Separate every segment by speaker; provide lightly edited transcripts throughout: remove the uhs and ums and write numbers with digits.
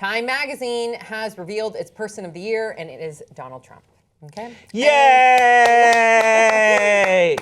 Speaker 1: Time magazine has revealed its person of the year, and it is Donald Trump. Okay.
Speaker 2: Yay!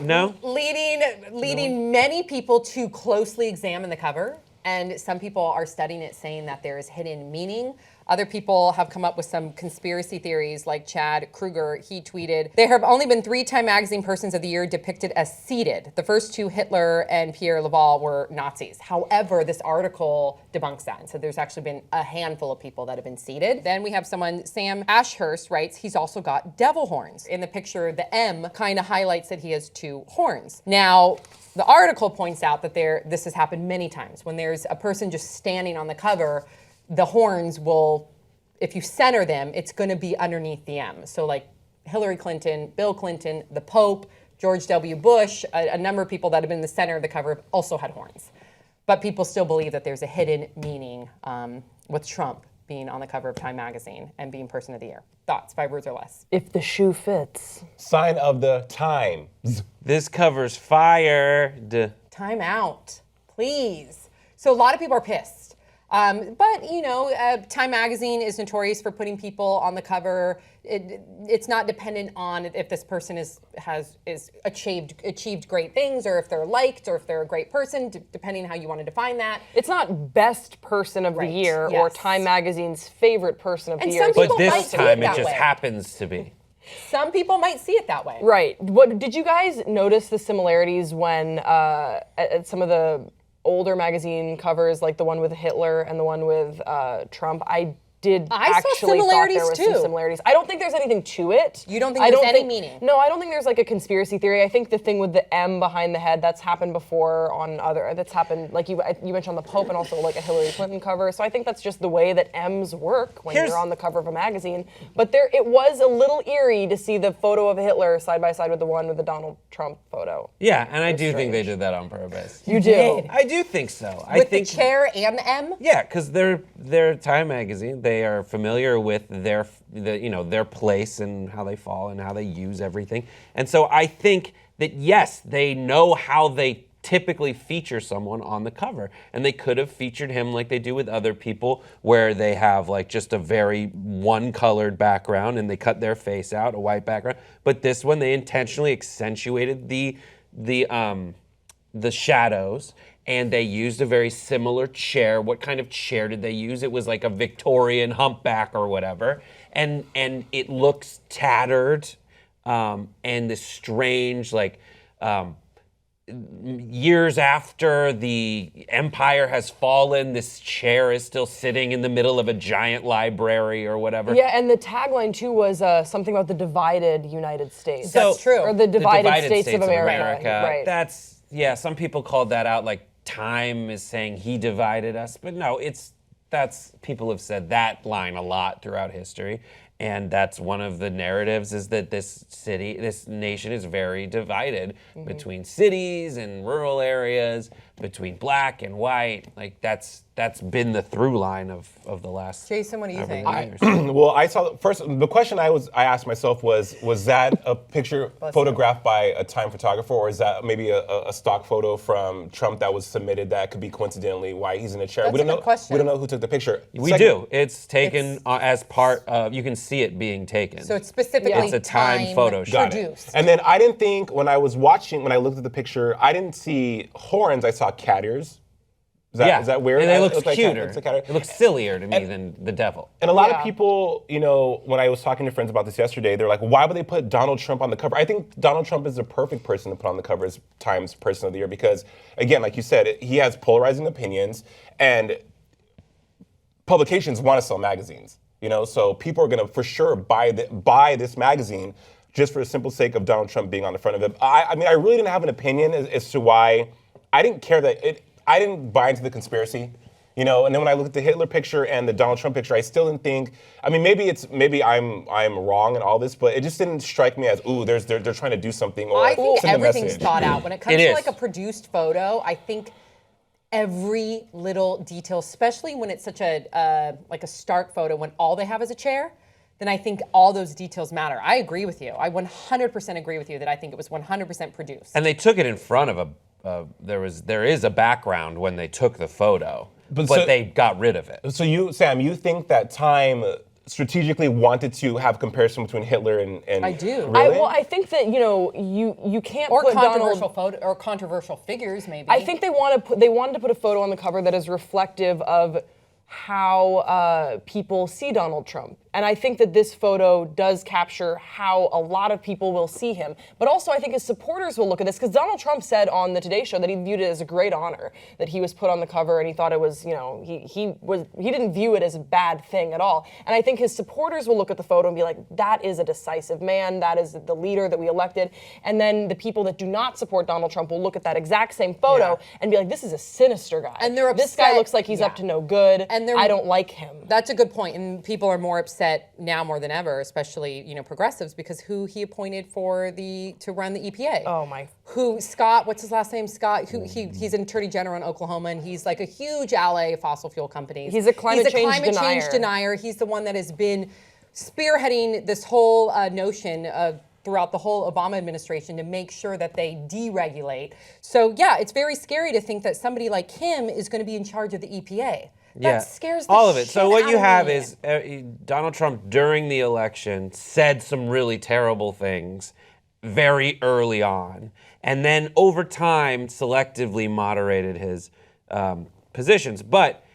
Speaker 2: No?
Speaker 1: Leading many people to closely examine the cover, and some people are studying it, saying that there is hidden meaning. Other people have come up with some conspiracy theories, like Chad Kruger. He tweeted, there have only been 3 Time Magazine Persons of the Year depicted as seated. The first 2, Hitler and Pierre Laval, were Nazis. However, this article debunks that. And so there's actually been a handful of people that have been seated. Then we have someone, Sam Ashurst, writes, he's also got devil horns. In the picture, the M kind of highlights that he has 2 horns. Now, the article points out that this has happened many times. When there's a person just standing on the cover, the horns will, if you center them, it's going to be underneath the M. So like Hillary Clinton, Bill Clinton, the Pope, George W. Bush, a number of people that have been in the center of the cover also had horns. But people still believe that there's a hidden meaning with Trump being on the cover of Time Magazine and being Person of the Year. Thoughts, 5 words or less?
Speaker 3: If the shoe fits.
Speaker 4: Sign of the times.
Speaker 2: This cover's fire.
Speaker 1: Time out, please. So a lot of people are pissed. But, you know, Time Magazine is notorious for putting people on the cover. It's not dependent on if this person has achieved great things, or if they're liked, or if they're a great person, depending on how you want to define that.
Speaker 3: It's not best person of the year or Time Magazine's favorite person of the year.
Speaker 2: But this time it just happens to be.
Speaker 1: Some people might see it that way.
Speaker 3: Right. What did you guys notice the similarities when at some of the older magazine covers, like the one with Hitler and the one with Trump? I actually thought there was some similarities. I don't think there's anything to it.
Speaker 1: You don't think there's any meaning?
Speaker 3: No, I don't think there's like a conspiracy theory. I think the thing with the M behind the head, that's happened before that's happened, like you mentioned on the Pope and also like a Hillary Clinton cover. So I think that's just the way that M's work when you're on the cover of a magazine. But it was a little eerie to see the photo of Hitler side by side with the one with the Donald Trump photo.
Speaker 2: Yeah, and I do think they did that on purpose.
Speaker 3: You do?
Speaker 2: I do think so.
Speaker 1: With the chair and the M?
Speaker 2: Yeah, because they're Time Magazine. They are familiar with their place and how they fall and how they use everything. And so I think that, yes, they know how they typically feature someone on the cover. And they could have featured him like they do with other people, where they have like just a very one-colored background and they cut their face out, a white background. But this one, they intentionally accentuated the shadows, and they used a very similar chair. What kind of chair did they use? It was like a Victorian humpback or whatever. And it looks tattered, and this strange, like, years after the empire has fallen, this chair is still sitting in the middle of a giant library or whatever.
Speaker 3: Yeah, and the tagline too was something about the divided United States.
Speaker 1: So, that's true.
Speaker 3: Or the divided States of America.
Speaker 2: Right. Some people called that out, like Time is saying he divided us. But no, people have said that line a lot throughout history. And that's one of the narratives, is that this nation is very divided between cities and rural areas, between black and white. Like that's been the through line of the last.
Speaker 1: Jason, what do you think?
Speaker 4: Well, I saw first. The question I asked myself was that a picture photographed by a Time photographer, or is that maybe a stock photo from Trump that was submitted that could be coincidentally why he's in a chair?
Speaker 1: That's
Speaker 4: we don't
Speaker 1: a good
Speaker 4: know.
Speaker 1: question.
Speaker 4: We don't know who took the picture.
Speaker 2: We do. It's taken as part of. You can see it being taken.
Speaker 1: So it's specifically
Speaker 2: it's a Time photo shot.
Speaker 1: Produced.
Speaker 4: And then I didn't think when I looked at the picture, I didn't see horns. I saw cat ears. Is that weird?
Speaker 2: And it looks
Speaker 4: like
Speaker 2: cuter.
Speaker 4: It
Speaker 2: looks sillier to me than the devil.
Speaker 4: And a lot of people, when I was talking to friends about this yesterday, they're like, why would they put Donald Trump on the cover? I think Donald Trump is the perfect person to put on the cover as Time's Person of the Year because, again, like you said, he has polarizing opinions, and publications want to sell magazines. So people are going to for sure buy this magazine just for the simple sake of Donald Trump being on the front of it. I mean, I really didn't have an opinion as to why. I didn't care I didn't buy into the conspiracy, and then when I looked at the Hitler picture and the Donald Trump picture, I still didn't think, I mean, maybe I'm wrong in all this, but it just didn't strike me as, they're trying to do something or
Speaker 1: I think
Speaker 4: send a
Speaker 1: everything's
Speaker 4: message.
Speaker 1: thought out. When it comes to like a produced photo, I think every little detail, especially when it's such a stark photo, when all they have is a chair, then I think all those details matter. I agree with you. I 100% agree with you that I think it was 100% produced.
Speaker 2: And they took it in front of there is a background when they took the photo. but
Speaker 4: so-
Speaker 2: they got rid of it.
Speaker 4: So Sam, you think that Time strategically wanted to have comparison between Hitler and
Speaker 1: I do.
Speaker 4: Really?
Speaker 3: I think that you can't
Speaker 1: Or
Speaker 3: put
Speaker 1: controversial
Speaker 3: Donald.
Speaker 1: photo or controversial figures, maybe.
Speaker 3: I think they wanted to put a photo on the cover that is reflective of how people see Donald Trump. And I think that this photo does capture how a lot of people will see him. But also, I think his supporters will look at this, because Donald Trump said on the Today Show that he viewed it as a great honor that he was put on the cover, and he thought it was, he didn't view it as a bad thing at all. And I think his supporters will look at the photo and be like, that is a decisive man, that is the leader that we elected. And then the people that do not support Donald Trump will look at that exact same photo and be like, this is a sinister guy.
Speaker 1: And they're
Speaker 3: This guy
Speaker 1: upset.
Speaker 3: looks like he's up to no good.
Speaker 1: And
Speaker 3: I don't like him.
Speaker 1: That's a good point, and people are more upset now more than ever, especially progressives, because who he appointed to run the EPA.
Speaker 3: Oh my!
Speaker 1: Scott? What's his last name? Scott. He's an attorney general in Oklahoma, and he's like a huge ally of fossil fuel companies.
Speaker 3: He's a climate change
Speaker 1: denier. He's the one that has been spearheading this whole notion of throughout the whole Obama administration to make sure that they deregulate. So yeah, it's very scary to think that somebody like him is going to be in charge of the EPA. That scares the
Speaker 2: all of it.
Speaker 1: shit
Speaker 2: So what
Speaker 1: out
Speaker 2: you
Speaker 1: of
Speaker 2: have
Speaker 1: me.
Speaker 2: is Donald Trump during the election said some really terrible things very early on, and then over time selectively moderated his positions. But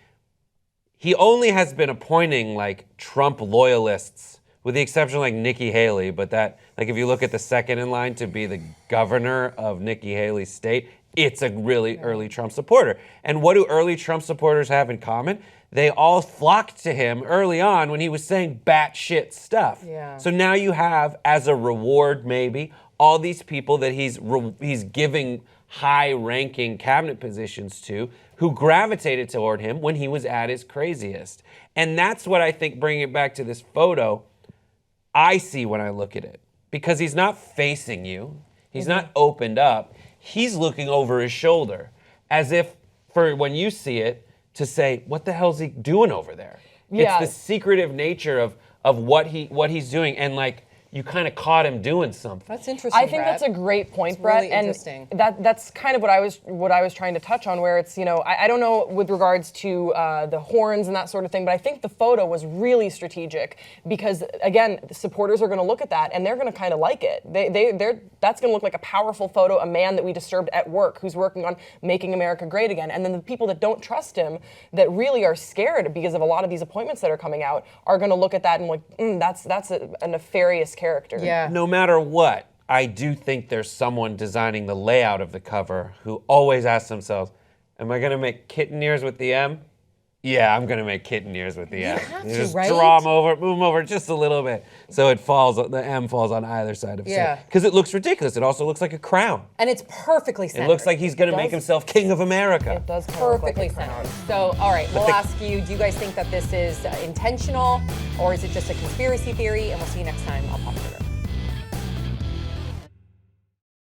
Speaker 2: he only has been appointing like Trump loyalists, with the exception of like Nikki Haley. But that, like, if you look at the second in line to be the governor of Nikki Haley's state, it's a really early Trump supporter. And what do early Trump supporters have in common? They all flocked to him early on when he was saying batshit stuff.
Speaker 1: Yeah.
Speaker 2: So now you have, as a reward maybe, all these people that he's giving high-ranking cabinet positions to who gravitated toward him when he was at his craziest. And that's what I think, bringing it back to this photo, I see when I look at it. Because he's not facing you. He's not opened up. He's looking over his shoulder, as if, for when you see it, to say, what the hell's he doing over there?
Speaker 3: Yeah.
Speaker 2: It's the secretive nature of what he's doing, and like, you kind of caught him doing something.
Speaker 1: That's interesting.
Speaker 3: I think
Speaker 1: Brett.
Speaker 3: that's a great point,
Speaker 1: It's
Speaker 3: Brett.
Speaker 1: really
Speaker 3: And
Speaker 1: interesting.
Speaker 3: that's kind of what I was trying to touch on, where it's, I don't know with regards to the horns and that sort of thing, but I think the photo was really strategic because, again, the supporters are going to look at that and they're going to kind of like it. That's going to look like a powerful photo, a man that we disturbed at work who's working on making America great again. And then the people that don't trust him, that really are scared because of a lot of these appointments that are coming out, are going to look at that and like, that's a nefarious character.
Speaker 1: Yeah.
Speaker 2: No matter what, I do think there's someone designing the layout of the cover who always asks themselves, am I going to make kitten ears with the M? Yeah, I'm going to make kitten ears with the M.
Speaker 1: have to,
Speaker 2: Just
Speaker 1: right?
Speaker 2: draw them over, move them over just a little bit so the M falls on either side of his
Speaker 1: Yeah.
Speaker 2: head. Because it looks ridiculous. It also looks like a crown.
Speaker 1: And it's perfectly centered.
Speaker 2: It looks like he's going to make himself king of America.
Speaker 3: It does kind of look like
Speaker 1: perfectly
Speaker 3: a crown.
Speaker 1: centered. So, all right, we'll ask you, do you guys think that this is intentional or is it just a conspiracy theory? And we'll see you next time on Pop Sugar.